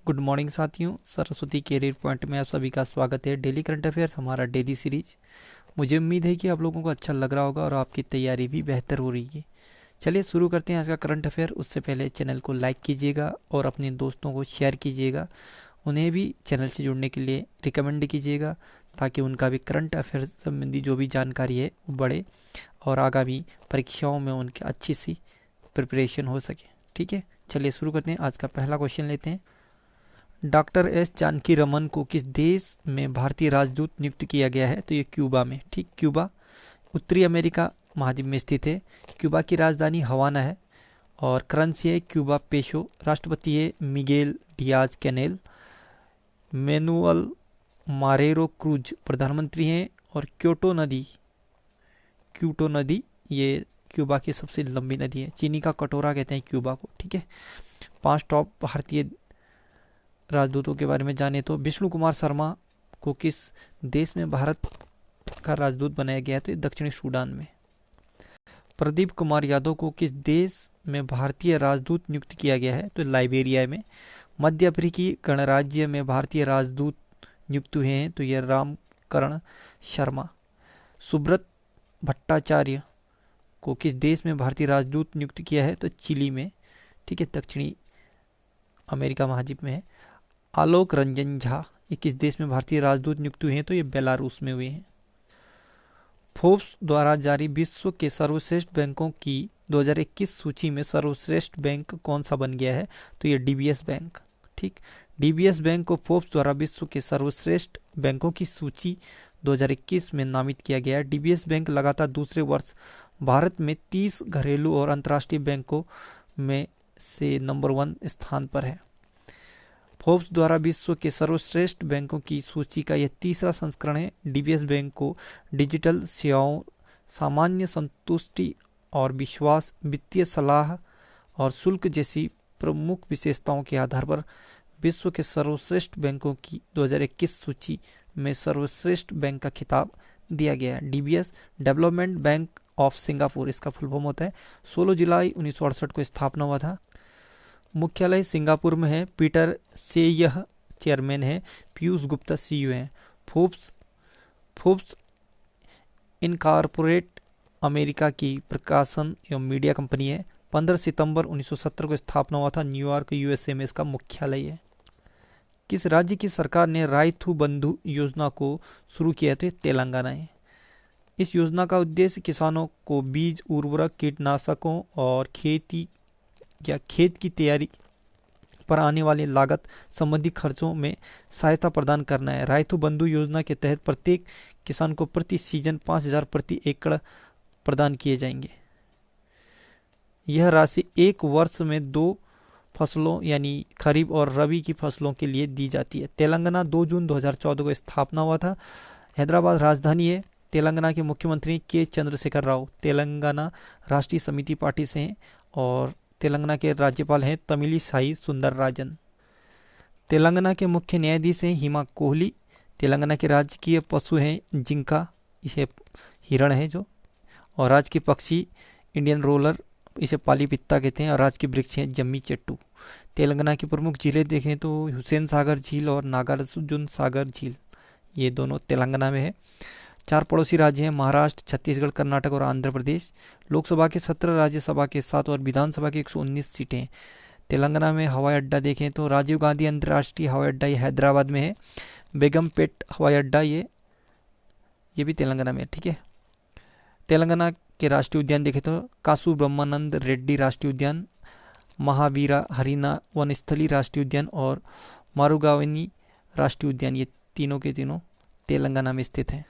Good morning साथियों, Saraswati career point में आप सभी का स्वागत है। डेली करंट अफेयर्स हमारा डेली सीरीज। मुझे उम्मीद है कि आप लोगों को अच्छा लग रहा होगा और आपकी तैयारी भी बेहतर हो रही है। चलिए शुरू करते हैं आज का करंट अफेयर। उससे पहले चैनल को लाइक कीजिएगा और अपने दोस्तों को शेयर कीजिएगा। उन्हें भी चैनल से जुड़ने के लिए रिकमेंड कीजिएगा ताकि उनका भी करंट अफेयर संबंधी जो भी जानकारी है वो बढ़े और आगामी परीक्षाओं में उनकी अच्छी सी प्रिपरेशन हो सके। ठीक है, चलिए शुरू करते हैं। आज का पहला क्वेश्चन लेते हैं। डॉक्टर एस जानकी रमन को किस देश में भारतीय राजदूत नियुक्त किया गया है? तो ये क्यूबा में। ठीक, क्यूबा उत्तरी अमेरिका महाद्वीप में स्थित है। क्यूबा की राजधानी हवाना है और करेंसी है क्यूबा पेशो। राष्ट्रपति है Miguel Diaz Canel. Manual Marrero cruise प्रधानमंत्री हैं और क्यूटो नदी ये क्यूबा की सबसे लंबी नदी है। चीनी का कटोरा कहते हैं क्यूबा को। ठीक है, 5 टॉप भारतीय राजदूतों के बारे में जाने तो विष्णु कुमार शर्मा को किस देश में भारत का राजदूत बनाया गया है? तो दक्षिणी सूडान में। प्रदीप कुमार यादव को किस देश में भारतीय राजदूत नियुक्त किया गया है? तो लाइबेरिया में। मध्य अफ्रीकी गणराज्य में भारतीय राजदूत नियुक्त हुए हैं तो यह रामकरण शर्मा। सुब्रत भट्टाचार्य को किस देश में भारतीय राजदूत नियुक्त किया है? तो चिली में। ठीक है, दक्षिणी अमेरिका महाद्वीप में है। आलोक रंजन झा ये किस देश में भारतीय राजदूत नियुक्त हुए हैं? तो ये बेलारूस में हुए हैं। फोर्ब्स द्वारा जारी विश्व के सर्वश्रेष्ठ बैंकों की 2021 सूची में सर्वश्रेष्ठ बैंक कौन सा बन गया है? तो ये डीबीएस बैंक। ठीक, डीबीएस बैंक को फोर्ब्स द्वारा विश्व के सर्वश्रेष्ठ बैंकों की सूची 2021 में नामित किया गया है। डीबीएस बैंक लगातार दूसरे वर्ष भारत में 30 घरेलू और अंतर्राष्ट्रीय बैंकों में से नंबर 1 स्थान पर है। फोर्ब्स द्वारा विश्व के सर्वश्रेष्ठ बैंकों की सूची का यह तीसरा संस्करण है। डीबीएस बैंक को डिजिटल सेवाओं, सामान्य संतुष्टि और विश्वास, वित्तीय सलाह और शुल्क जैसी प्रमुख विशेषताओं के आधार पर विश्व के सर्वश्रेष्ठ बैंकों की 2021 सूची में सर्वश्रेष्ठ बैंक का खिताब दिया गया है। DBS development bank of Singapore इसका फुल फॉर्म होता है। 16 जुलाई 1968 को स्थापना हुआ था। मुख्यालय सिंगापुर में है। पीटर से यह चेयरमैन है। पीयूष गुप्ता सीईओ हैं। फोर्ब्स इनकॉर्पोरेट अमेरिका की प्रकाशन एवं मीडिया कंपनी है। 15 सितंबर 1970 को स्थापना हुआ था। न्यूयॉर्क यूएसए में इसका मुख्यालय है। किस राज्य की सरकार ने राइतु बंधु योजना को शुरू किया? तो तेलंगाना है। इस योजना का उद्देश्य किसानों को बीज, उर्वरक, कीटनाशकों और खेत की तैयारी पर आने वाली लागत संबंधी खर्चों में सहायता प्रदान करना है। राइतु बंधु योजना के तहत प्रत्येक किसान को प्रति सीजन 5,000 प्रति एकड़ प्रदान किए जाएंगे। यह राशि एक वर्ष में 2 फसलों यानी खरीफ और रबी की फसलों के लिए दी जाती है। तेलंगाना 2 जून 2014 को स्थापना हुआ था। हैदराबाद राजधानी है। तेलंगाना के मुख्यमंत्री के चंद्रशेखर राव तेलंगाना राष्ट्रीय समिति पार्टी से हैं और तेलंगाना के राज्यपाल हैं तमिलिसाई सुंदरराजन। तेलंगाना के मुख्य न्यायाधीश हैं हिमा कोहली। तेलंगाना के राजकीय पशु हैं जिंका, इसे हिरण है जो, और राजकीय पक्षी इंडियन रोलर, इसे पाली पित्ता कहते हैं, और राजकीय वृक्ष हैं जम्मी चट्टू। तेलंगाना की प्रमुख झीलें देखें तो हुसैन सागर झील और नागार्जुन सागर झील, ये दोनों तेलंगाना में है। 4 पड़ोसी राज्य हैं महाराष्ट्र, छत्तीसगढ़, कर्नाटक और आंध्र प्रदेश। लोकसभा के 17, राज्यसभा के 7 और विधानसभा की 119 सीटें। तेलंगाना में हवाई अड्डा देखें तो राजीव गांधी अंतर्राष्ट्रीय हवाई अड्डा ये हैदराबाद में है। बेगमपेट हवाई अड्डा ये भी तेलंगाना में है। ठीक है, तेलंगाना के राष्ट्रीय उद्यान देखें तो कासु ब्रह्मानंद रेड्डी राष्ट्रीय उद्यान, महावीरा हरिना वनस्थली राष्ट्रीय उद्यान और मारुगावनी राष्ट्रीय उद्यान, ये तीनों के तीनों तेलंगाना में स्थित हैं।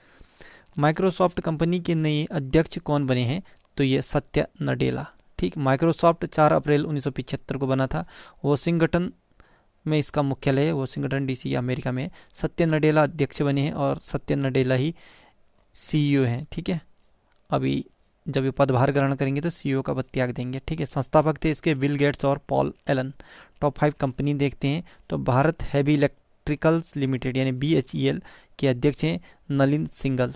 माइक्रोसॉफ्ट कंपनी के नए अध्यक्ष कौन बने हैं? तो ये सत्या नडेला। ठीक, माइक्रोसॉफ्ट 4 अप्रैल 1975 को बना था। वॉशिंगटन में इसका मुख्यालय है। वॉशिंगटन डीसी अमेरिका में। सत्या नडेला अध्यक्ष बने हैं और सत्या नडेला ही सीईओ हैं। ठीक है, अभी जब ये पदभार ग्रहण करेंगे तो सीईओ का पद त्याग देंगे। ठीक है, संस्थापक थे इसके बिल गेट्स और पॉल एलन। टॉप 5 कंपनी देखते हैं तो भारत हैवी इलेक्ट्रिकल्स लिमिटेड यानी BHEL के अध्यक्ष हैं नलिन सिंगल।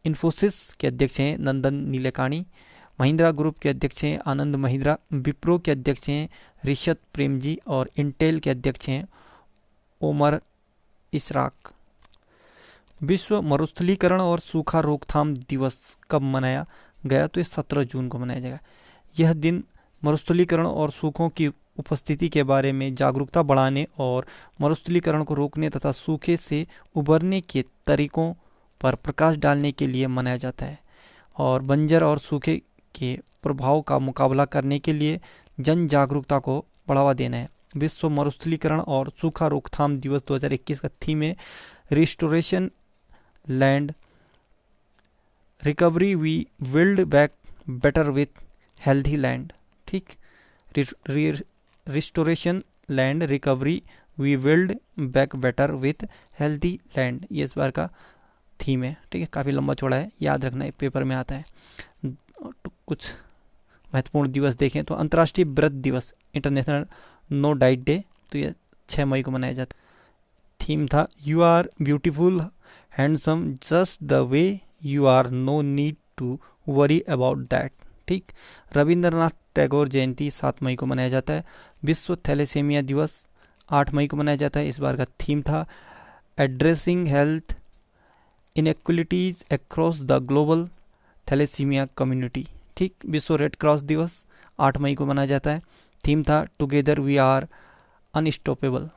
इन्फोसिस के अध्यक्ष हैं नंदन नीलेकाणी। महिंद्रा ग्रुप के अध्यक्ष हैं आनंद महिंद्रा। विप्रो के अध्यक्ष हैं ऋषभ प्रेमजी और इंटेल के अध्यक्ष हैं ओमर इशराक। विश्व मरुस्थलीकरण और सूखा रोकथाम दिवस कब मनाया गया? तो ये 17 जून को मनाया जाएगा। यह दिन मरुस्थलीकरण और सूखों की उपस्थिति के बारे में जागरूकता बढ़ाने और मरुस्थलीकरण को रोकने तथा सूखे से उबरने के तरीकों पर प्रकाश डालने के लिए मनाया जाता है और बंजर और सूखे के प्रभाव का मुकाबला करने के लिए जन जागरूकता को बढ़ावा देना है। विश्व मरुस्थलीकरण और सूखा रोकथाम दिवस 2021 का थीम है restoration land recovery, we build back better with healthy land. ठीक, restoration land recovery, we build back better with healthy land, ये इस बार का थीम है। ठीक है, काफ़ी लंबा चौड़ा है, याद रखना है, पेपर में आता है। कुछ महत्वपूर्ण दिवस देखें तो अंतर्राष्ट्रीय व्रत दिवस, इंटरनेशनल नो डाइट डे, तो ये 6 मई को मनाया जाता है। थीम था you are beautiful handsome just the way you are, no need to worry about that. ठीक, रविंद्रनाथ टैगोर जयंती 7 मई को मनाया जाता है। विश्व थैलेसीमिया दिवस 8 मई को मनाया जाता है। इस बार का थीम था addressing health inequalities across the global thalassemia community. ठीक, विश्व रेड क्रॉस दिवस 8 मई को मनाया जाता है। थीम था टुगेदर वी आर अनस्टॉपेबल।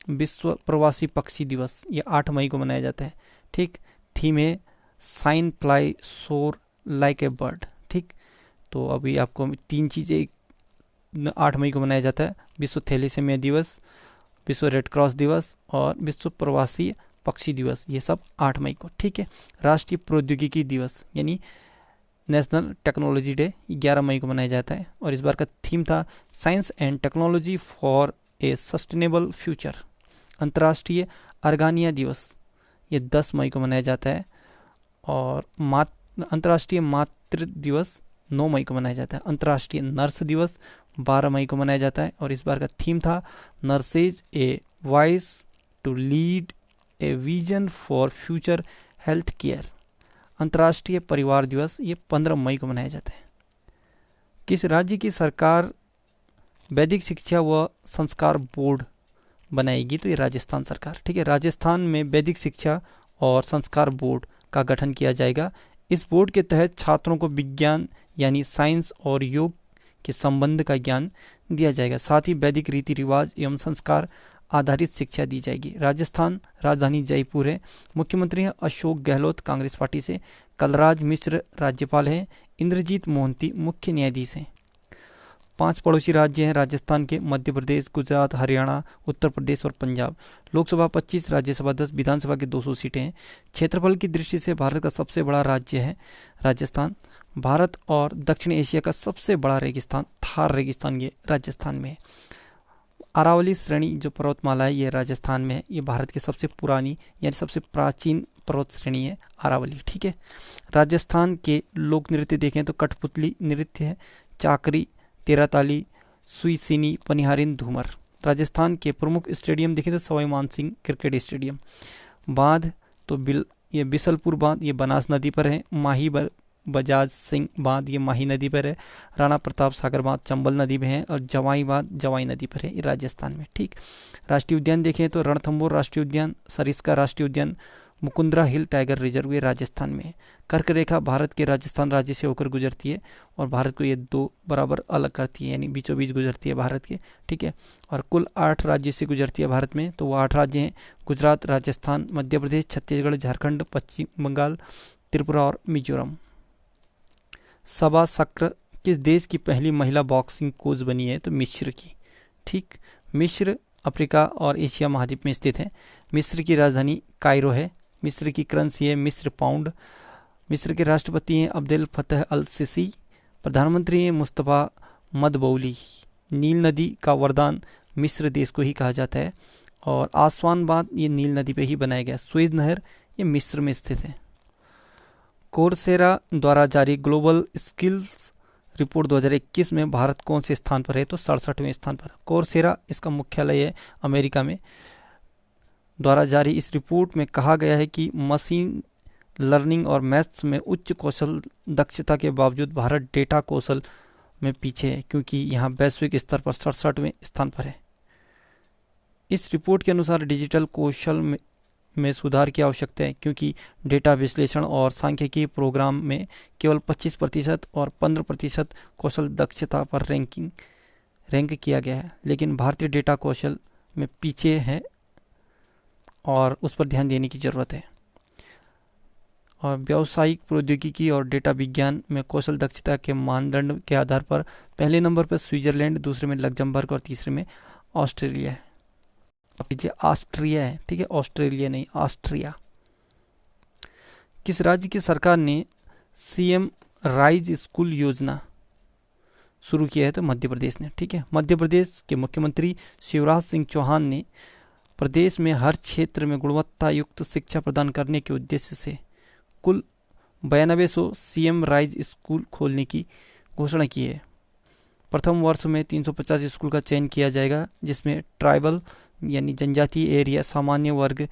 विश्व प्रवासी पक्षी दिवस, ये 8 मई को मनाया जाता है। ठीक, थीम है साइन फ्लाई सोर लाइक ए बर्ड। ठीक, तो अभी आपको 3 चीज़ें 8 मई को मनाया जाता है, विश्व थैलेसीमिया दिवस, विश्व रेड क्रॉस दिवस और विश्व प्रवासी पक्षी दिवस, ये सब 8 मई को। ठीक है, राष्ट्रीय प्रौद्योगिकी दिवस यानी नेशनल टेक्नोलॉजी डे 11 मई को मनाया जाता है और इस बार का थीम था science and technology for a sustainable future. अंतर्राष्ट्रीय अर्गानिया दिवस, ये 10 मई को मनाया जाता है और अंतर्राष्ट्रीय मातृ दिवस 9 मई को मनाया जाता है। अंतर्राष्ट्रीय नर्स दिवस 12 मई को मनाया जाता है और इस बार का थीम था nurses a voice to lead a vision for future health care. अंतर्राष्ट्रीय परिवार दिवस, ये 15 मई को मनाया जाता है। किस राज्य की सरकार वैदिक शिक्षा व संस्कार बोर्ड बनाएगी? तो ये राजस्थान सरकार। ठीक है, राजस्थान में वैदिक शिक्षा और संस्कार बोर्ड का गठन किया जाएगा। इस बोर्ड के तहत छात्रों को विज्ञान यानी साइंस और योग के संबंध का ज्ञान दिया जाएगा। साथ ही वैदिक रीति रिवाज एवं संस्कार आधारित शिक्षा दी जाएगी। राजस्थान राजधानी जयपुर है। मुख्यमंत्री हैं अशोक गहलोत कांग्रेस पार्टी से। कलराज मिश्र राज्यपाल हैं। इंद्रजीत मोहंती मुख्य न्यायाधीश हैं। 5 पड़ोसी राज्य हैं राजस्थान के, मध्य प्रदेश, गुजरात, हरियाणा, उत्तर प्रदेश और पंजाब। लोकसभा 25, राज्यसभा 10, विधानसभा के 200 सीटें हैं। क्षेत्रफल की दृष्टि से भारत का सबसे बड़ा राज्य है राजस्थान। भारत और दक्षिण एशिया का सबसे बड़ा रेगिस्तान थार रेगिस्तान ये राजस्थान में है। अरावली श्रेणी जो पर्वतमाला है ये राजस्थान में है। ये भारत की सबसे पुरानी यानी सबसे प्राचीन पर्वत श्रेणी है अरावली। ठीक है, राजस्थान के लोक नृत्य देखें तो कठपुतली नृत्य है, चाकरी, तेराताली, सुईसिनी, पनिहारिन, धूमर। राजस्थान के प्रमुख स्टेडियम देखें तो सवाई मानसिंह क्रिकेट स्टेडियम। बांध तो ये बिसलपुर बांध ये बनास नदी पर है। माही बजाज सिंह बांध ये माही नदी पर है। राणा प्रताप सागर बांध चंबल नदी में है और जवाई बांध जवाई नदी पर है, ये राजस्थान में। ठीक, राष्ट्रीय उद्यान देखें तो रणथंभौर राष्ट्रीय उद्यान, सरिस्का राष्ट्रीय उद्यान, मुकुंदरा हिल टाइगर रिजर्व ये राजस्थान में है। कर्क रेखा भारत के राजस्थान राज्य से होकर गुजरती है और भारत को ये 2 बराबर अलग करती है यानी बीचों बीच गुजरती है भारत के। ठीक है, और कुल 8 राज्य से गुजरती है भारत में, तो वो 8 राज्य हैं गुजरात, राजस्थान, मध्य प्रदेश, छत्तीसगढ़, झारखंड, पश्चिम बंगाल, त्रिपुरा और मिजोरम। सबा सक्र किस देश की पहली महिला बॉक्सिंग कोच बनी है? तो मिस्र की। ठीक, मिस्र अफ्रीका और एशिया महाद्वीप में स्थित है। मिस्र की राजधानी कायरो है। मिस्र की करेंसी है मिस्र पाउंड। मिस्र के राष्ट्रपति हैं अब्देल फतह अल सिसी। प्रधानमंत्री हैं मुस्तफ़ा मदबौली। नील नदी का वरदान मिस्र देश को ही कहा जाता है और आसवान बांध ये नील नदी पे ही बनाया गया। सुएज नहर ये मिस्र में स्थित है। कोर्सेरा द्वारा जारी ग्लोबल स्किल्स रिपोर्ट 2021 में भारत कौन से स्थान पर है? तो 67वें स्थान पर। कोर्सेरा इसका मुख्यालय है अमेरिका में। द्वारा जारी इस रिपोर्ट में कहा गया है कि मशीन लर्निंग और मैथ्स में उच्च कौशल दक्षता के बावजूद भारत डेटा कौशल में पीछे है, क्योंकि यहाँ वैश्विक स्तर पर 67वें स्थान पर है। इस रिपोर्ट के अनुसार डिजिटल कौशल में सुधार की आवश्यकता है, क्योंकि डेटा विश्लेषण और सांख्यिकी प्रोग्राम में केवल 25% और 15% कौशल दक्षता पर रैंक किया गया है, लेकिन भारतीय डेटा कौशल में पीछे है और उस पर ध्यान देने की ज़रूरत है। और व्यावसायिक प्रौद्योगिकी और डेटा विज्ञान में कौशल दक्षता के मानदंड के आधार पर पहले नंबर पर स्विट्जरलैंड, दूसरे में लग्जमबर्ग और तीसरे में ऑस्ट्रेलिया है। ऑस्ट्रिया है, ठीक है, ऑस्ट्रेलिया नहीं, ऑस्ट्रिया। किस राज्य की सरकार ने सीएम राइज स्कूल योजना शुरू किया है? तो मध्य प्रदेश ने, ठीक है। मध्य प्रदेश के मुख्यमंत्री शिवराज सिंह चौहान ने प्रदेश में हर क्षेत्र में गुणवत्ता युक्त शिक्षा प्रदान करने के उद्देश्य से कुल 9200 सीएम राइज स्कूल खोलने की घोषणा की है। प्रथम वर्ष में 350 स्कूल का चयन किया जाएगा, जिसमें ट्राइबल यानी जनजातीय एरिया, सामान्य वर्ग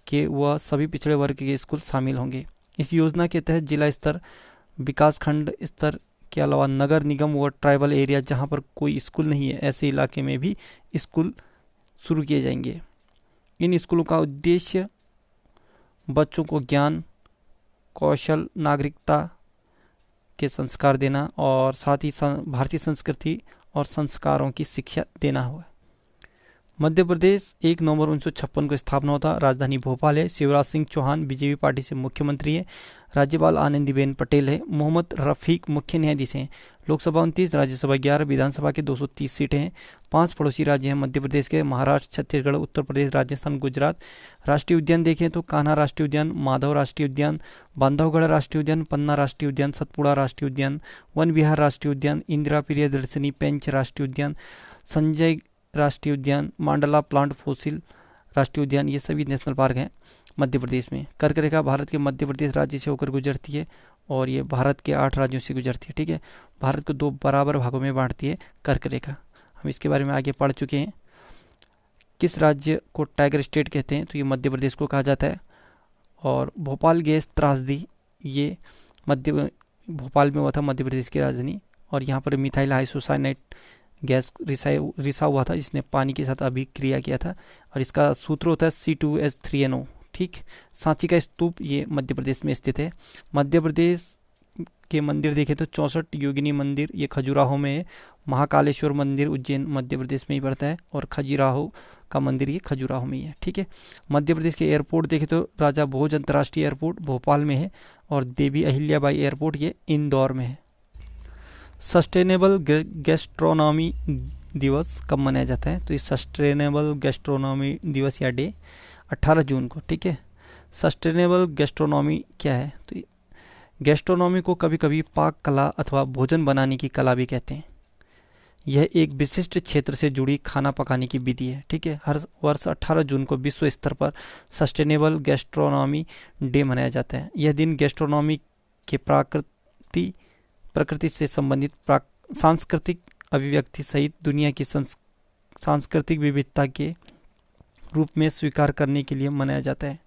के व सभी पिछड़े वर्ग के स्कूल शामिल होंगे। इस योजना के तहत जिला स्तर, विकासखंड स्तर के अलावा नगर निगम व ट्राइबल एरिया जहां पर कोई स्कूल नहीं है, ऐसे इलाके में भी स्कूल शुरू किए जाएंगे। इन स्कूलों का उद्देश्य बच्चों को ज्ञान, कौशल, नागरिकता के संस्कार देना और साथ ही भारतीय संस्कृति और संस्कारों की शिक्षा देना हुआ। मध्य प्रदेश 1 नवंबर 1956 को स्थापना होता। राजधानी भोपाल है। शिवराज सिंह चौहान बीजेपी पार्टी से मुख्यमंत्री है। राज्यपाल आनंदीबेन पटेल है। मोहम्मद रफीक मुख्य न्यायाधीश हैं। लोकसभा 29, राज्यसभा 11, विधानसभा के 230 सीटें हैं। 5 पड़ोसी राज्य हैं मध्य प्रदेश के: महाराष्ट्र, छत्तीसगढ़, उत्तर प्रदेश, राजस्थान, गुजरात। राष्ट्रीय उद्यान देखें तो कान्हा राष्ट्रीय उद्यान, माधव राष्ट्रीय उद्यान, बांधवगढ़ राष्ट्रीय उद्यान, पन्ना राष्ट्रीय उद्यान, सतपुड़ा राष्ट्रीय उद्यान, वन विहार राष्ट्रीय उद्यान, इंदिरा प्रियदर्शनी पेंच राष्ट्रीय उद्यान, संजय राष्ट्रीय उद्यान, मांडला प्लांट फॉसिल राष्ट्रीय उद्यान, ये सभी नेशनल पार्क हैं मध्य प्रदेश में। कर्क रेखा भारत के मध्य प्रदेश राज्य से होकर गुजरती है और ये भारत के 8 राज्यों से गुजरती है, ठीक है। भारत को 2 बराबर भागों में बांटती है कर्क रेखा। हम इसके बारे में आगे पढ़ चुके हैं। किस राज्य को टाइगर स्टेट कहते हैं? तो ये मध्य प्रदेश को कहा जाता है। और भोपाल गैस त्रासदी, ये भोपाल में हुआ था, मध्य प्रदेश की राजधानी। और यहाँ पर मिथाइल आइसोसाइनेट गैस रिसा हुआ था, जिसने पानी के साथ अभिक्रिया किया था और इसका सूत्र होता है C2H3NO, ठीक। सांची का स्तूप, ये मध्य प्रदेश में स्थित है। मध्य प्रदेश के मंदिर देखें तो 64 योगिनी मंदिर, ये खजुराहो में है। महाकालेश्वर मंदिर उज्जैन मध्य प्रदेश में ही पड़ता है और खजुराहो का मंदिर ये खजुराहो में ही है, ठीक है। मध्य प्रदेश के एयरपोर्ट देखें तो राजा भोज अंतर्राष्ट्रीय एयरपोर्ट भोपाल में है और देवी अहिल्याबाई एयरपोर्ट ये इंदौर में है। सस्टेनेबल गैस्ट्रोनॉमी दिवस कब मनाया जाता है? तो ये सस्टेनेबल गैस्ट्रोनॉमी दिवस या डे 18 जून को, ठीक है। सस्टेनेबल गैस्ट्रोनॉमी क्या है? तो गैस्ट्रोनॉमी को कभी कभी पाक कला अथवा भोजन बनाने की कला भी कहते हैं। यह एक विशिष्ट क्षेत्र से जुड़ी खाना पकाने की विधि है, ठीक है। हर वर्ष 18 जून को विश्व स्तर पर सस्टेनेबल गैस्ट्रोनॉमी डे मनाया जाता है। यह दिन गैस्ट्रोनॉमी के प्रकृति से संबंधित सांस्कृतिक अभिव्यक्ति सहित दुनिया की सांस्कृतिक विविधता के रूप में स्वीकार करने के लिए मनाया जाता है।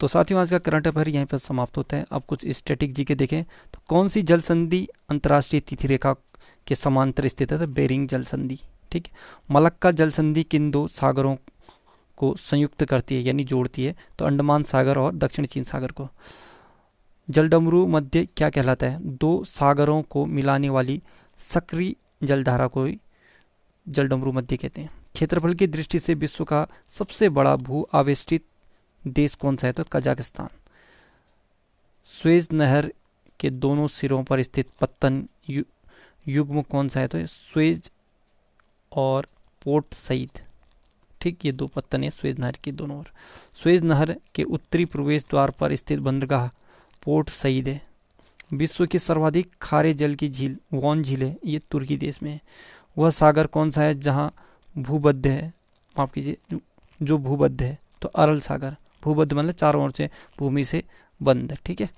तो साथियों, आज का करंट अफेयर यहीं पर समाप्त होता है। अब कुछ स्टैटिक जी के देखें तो कौन सी जल संधि अंतर्राष्ट्रीय तिथि रेखा के समांतर स्थित है? तो बेरिंग जल संधि, ठीक है। मलक्का जल संधि किन 2 सागरों को संयुक्त करती है यानी जोड़ती है? तो अंडमान सागर और दक्षिण चीन सागर को। जलडमरू मध्य क्या कहलाता है? 2 सागरों को मिलाने वाली सक्रिय जलधारा को जलडमरू मध्य कहते हैं। क्षेत्रफल की दृष्टि से विश्व का सबसे बड़ा भू आवेष्टित देश कौन सा है? तो कजाकिस्तान। स्वेज नहर के दोनों सिरों पर स्थित पत्तन युग्म कौन सा है? तो स्वेज और पोर्ट सईद, ठीक, ये 2 पत्तन है स्वेज नहर के दोनों ओर। स्वेज नहर के उत्तरी प्रवेश द्वार पर स्थित बंदरगाह पोर्ट सईद है। विश्व की सर्वाधिक खारे जल की झील वॉन झील है, ये तुर्की देश में है। वह सागर कौन सा है जहाँ भूबद्ध है, माफ कीजिए, जो भूबद्ध है? तो अरल सागर। भूबद्ध मतलब चारों ओर से भूमि से बंद है, ठीक है।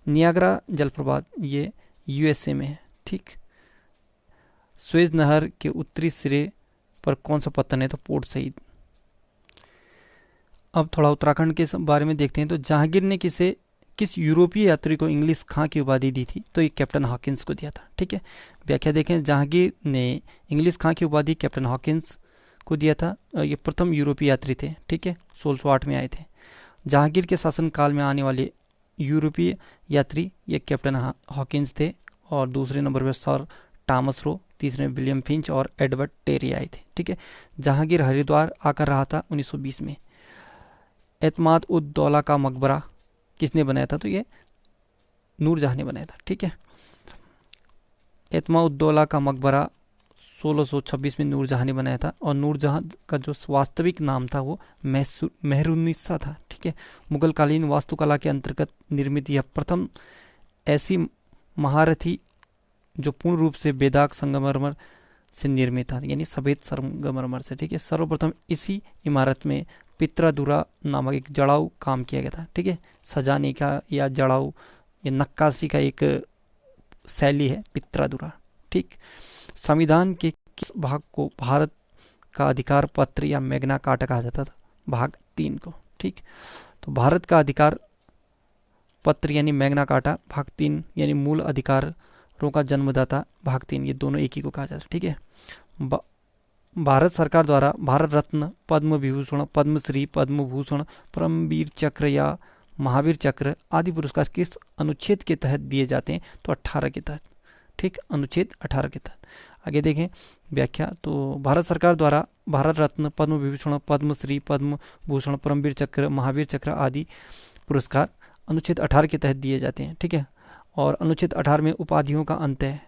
नियाग्रा जलप्रपात ये USA में है, ठीक। स्वेज नहर के उत्तरी सिरे पर कौन सा पत्तन है? तो पोर्ट सईद। अब थोड़ा उत्तराखंड के बारे में देखते हैं। तो जहांगीर ने किस यूरोपीय यात्री को इंग्लिश खां की उपाधि दी थी? तो ये कैप्टन हॉकिंस को दिया था, ठीक है। व्याख्या देखें, जहांगीर ने इंग्लिश खां की उपाधि कैप्टन हॉकिंस को दिया था। ये प्रथम यूरोपीय यात्री थे, ठीक है, 1608 में आए थे। जहांगीर के शासनकाल में आने वाले यूरोपीय यात्री ये कैप्टन हॉकिंस थे, और दूसरे नंबर पर सर टॉमस रो, तीसरे में विलियम फिंच और एडवर्ड टेरी आए थे, ठीक है। जहांगीर हरिद्वार आकर रहा था 1920 में। एतमाद उद दौला का मकबरा किसने बनाया था? तो ये नूरजहां ने बनाया था, ठीक है। एतमाद उद दौला का मकबरा 1626 में नूरजहां ने बनाया था, और नूरजहां का जो वास्तविक नाम था वो मेहरुन्निसा था, ठीक है। मुगल कालीन वास्तुकला के अंतर्गत निर्मित यह प्रथम ऐसी महारथी जो पूर्ण रूप से बेदाग संगमरमर से निर्मित था, यानी सफेद संगमरमर से, ठीक है। सर्वप्रथम इसी इमारत में पित्रादुरा नामक एक जड़ाऊ काम किया गया था, ठीक है। सजाने का या जड़ाऊ या नक्काशी का एक शैली है पित्रादुरा, ठीक। संविधान के किस भाग को भारत का अधिकार पत्र या मैग्ना कार्टा कहा जाता था? भाग 3 को, ठीक। तो भारत का अधिकार पत्र यानी मैग्ना कार्टा, भाग 3 यानी मूल अधिकारों का जन्मदाता, भाग 3, ये दोनों एक ही को कहा जाता है, ठीक है। भारत सरकार द्वारा भारत रत्न, पद्म विभूषण, पद्मश्री, पद्म भूषण, परमवीर चक्र या महावीर चक्र आदि पुरस्कार किस अनुच्छेद के तहत दिए जाते हैं? तो 18 के तहत, ठीक, अनुच्छेद 18 के तहत। आगे देखें व्याख्या। तो भारत सरकार द्वारा भारत रत्न, पद्म विभूषण, पद्मश्री, पद्म भूषण, परमवीर चक्र, महावीर चक्र आदि पुरस्कार अनुच्छेद 18 के तहत दिए जाते हैं, ठीक है। और अनुच्छेद 18 में उपाधियों का अंत है।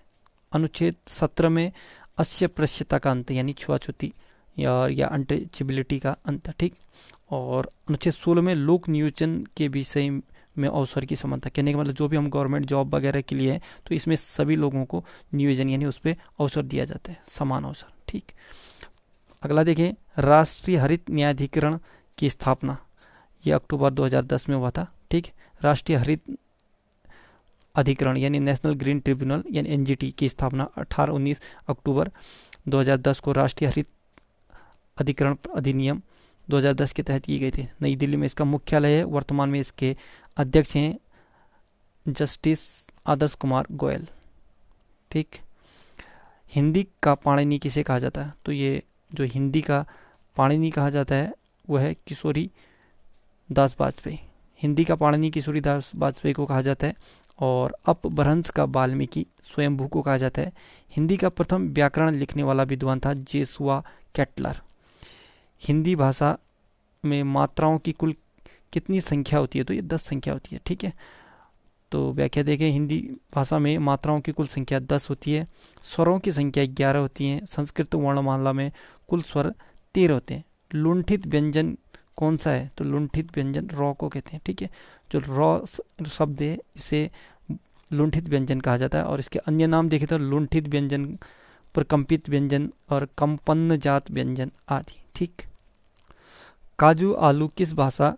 अनुच्छेद 17 में अस्पृश्यता का अंत यानी छुआछूती या अनटचेबिलिटी का अंत, ठीक। और अनुच्छेद 16 में लोक नियोजन के विषय में अवसर की समानता, कहने का मतलब जो भी हम गवर्नमेंट जॉब वगैरह के लिए है तो इसमें सभी लोगों को नियोजन यानी उस पर अवसर दिया जाता है, समान अवसर, ठीक। अगला देखें, राष्ट्रीय हरित न्यायाधिकरण की स्थापना यह अक्टूबर 2010 में हुआ था, ठीक। राष्ट्रीय हरित अधिकरण यानी नेशनल ग्रीन ट्रिब्यूनल यानी एनजीटी की स्थापना 18-19 अक्टूबर 2010 को राष्ट्रीय हरित अधिकरण अधिनियम 2010 के तहत की गई थी। नई दिल्ली में इसका मुख्यालय है। वर्तमान में इसके अध्यक्ष हैं जस्टिस आदर्श कुमार गोयल, ठीक। हिंदी का पाणिनि किसे कहा जाता है? तो ये जो हिंदी का पाणिनि कहा जाता है वह है किशोरी दास वाजपेयी। हिंदी का पाणिनि किशोरी दास वाजपेयी को कहा जाता है। और अपभ्रंश का वाल्मीकि स्वयंभू को कहा जाता है। हिंदी का प्रथम व्याकरण लिखने वाला विद्वान था जेसुआ कैटलर। हिंदी भाषा में मात्राओं की कुल कितनी संख्या होती है? तो ये 10 संख्या होती है, ठीक है। तो व्याख्या देखें, हिंदी भाषा में मात्राओं की कुल संख्या 10 होती है, स्वरों की संख्या 11 होती है। संस्कृत वर्णमाला में कुल स्वर 13 होते हैं। लुंठित व्यंजन कौन सा है? तो लुंठित व्यंजन रॉ को कहते हैं, ठीक है। जो रॉ शब्द है इसे लुंठित व्यंजन कहा जाता है। और इसके अन्य नाम देखें तो लुंठित व्यंजन, प्रकंपित व्यंजन और कंपन्न जात व्यंजन आदि, ठीक। काजू आलू किस भाषा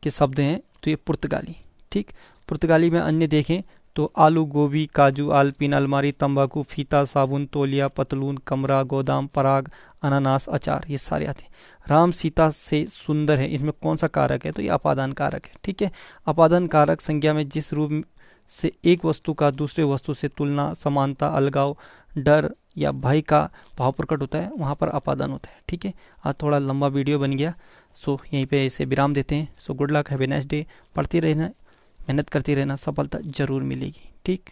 के शब्द हैं? तो ये पुर्तगाली, ठीक। पुर्तगाली में अन्य देखें तो आलू, गोभी, काजू, आलपीन, अलमारी, तंबाकू, फीता, साबुन, तौलिया, पतलून, कमरा, गोदाम, पराग, अनानास, अचार, ये सारे आते हैं। राम सीता से सुंदर है, इसमें कौन सा कारक है? तो ये अपादान कारक है, ठीक है। अपादान कारक संज्ञा में जिस रूप से एक वस्तु का दूसरे वस्तु से तुलना, समानता, अलगाव, डर या भय का भाव प्रकट होता है वहाँ पर अपादान होता है, ठीक है। आज थोड़ा लंबा वीडियो बन गया, सो यहीं पे इसे विराम देते हैं। So good luck, have a nice day. पढ़ते रहना, मेहनत करते रहना, सफलता जरूर मिलेगी, ठीक।